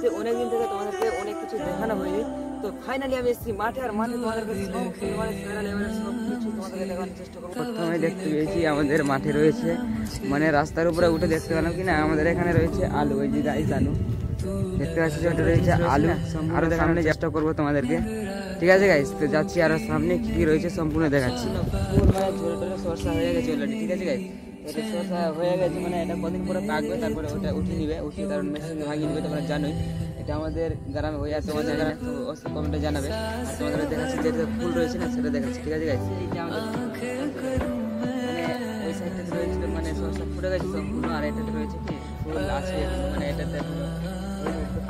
যে অনেকদিন থেকে তোমাদেরকে অনেক কিছু দেখানো হয়নি, তো ফাইনালি আমি এসেছি মাঠে, আর মাঠে তোমাদেরকে সব সেরা লেভেলের সব কিছু তোমাদেরকে দেখানোর চেষ্টা করবো। প্রথমে দেখতে পেয়েছি আমাদের মাঠে রয়েছে, মানে রাস্তার উপরে উঠে দেখতে পেলাম কিনা আমাদের এখানে রয়েছে আলু, ওই যে গাইস আলু দেখতে পাচ্ছি, ওটা রয়েছে আলু। আরো সামনে চেষ্টা করবো তোমাদেরকে, ঠিক আছে গাইস? তো যাচ্ছি আরো সামনে, কি কি রয়েছে সম্পূর্ণ দেখাচ্ছি। ফুল মানে ঝরে টরে সরষা হয়ে গেছে অলরেডি, ঠিক আছে গাইস? এটা সরষা হয়ে গেছে, মানে এটা কদিন পরে পাকবে, তারপরে ওটা উঠিয়ে নিবে, উঠিয়ে তার মেশিনে ভাঙিয়ে নিবে। তোমরা জানোই এটা আমাদের গ্রামে হয়ে আছে, তোমাদের গ্রামে তো অবশ্যই কমেন্টে জানাবে। আর তোমাদের দেখাচ্ছি যেটা ফুল রয়েছে না সেটা দেখাচ্ছি, ঠিক আছে গাইস? এই যে আমাদের মানে ওই সাইডটাতে রয়েছে মানে সরষা ফুটে গেছে সম্পূর্ণ, আর এটাতে রয়েছে কি ফুল আছে, মানে এটাতে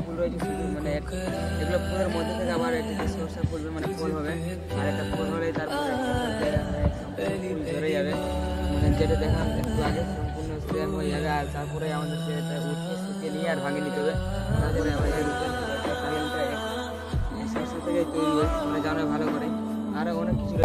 ফুল রয়েছে শুধু, মানে এগুলো ফুলের মধ্যে থেকে আবার এটাতে সরষা ফুলবে, মানে ফুল হবে। আর একটা ফুল হলে তারপরে ফুল ঝরে যাবে, মানে যেটা দেখাম একটু আগে সম্পূর্ণ সেম হয়ে যাবে। আর তারপরে আমাদের সেটা উঠিয়ে শুকিয়ে নিয়ে আর ভাঙিয়ে নিতে হবে, তারপরে আমাদের সরষা থেকে তৈরি হয়, মানে জানো ভালো করে। আরও অনেক কিছু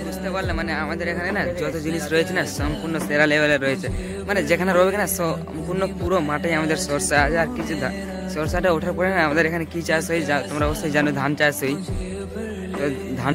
বুঝতে পারলে, মানে আমাদের এখানে না যত জিনিস রয়েছে না সম্পূর্ণ সেরা লেভেলের রয়েছে, মানে যেখানে রবে কিনা সম্পূর্ণ পুরো মাঠে আমাদের সরষা আছে। আর কিছু সরষাটা ওঠার পরে না আমাদের এখানে কি চাষ হয় তোমরা অবশ্যই জানো, ধান চাষ হয়। তো ধান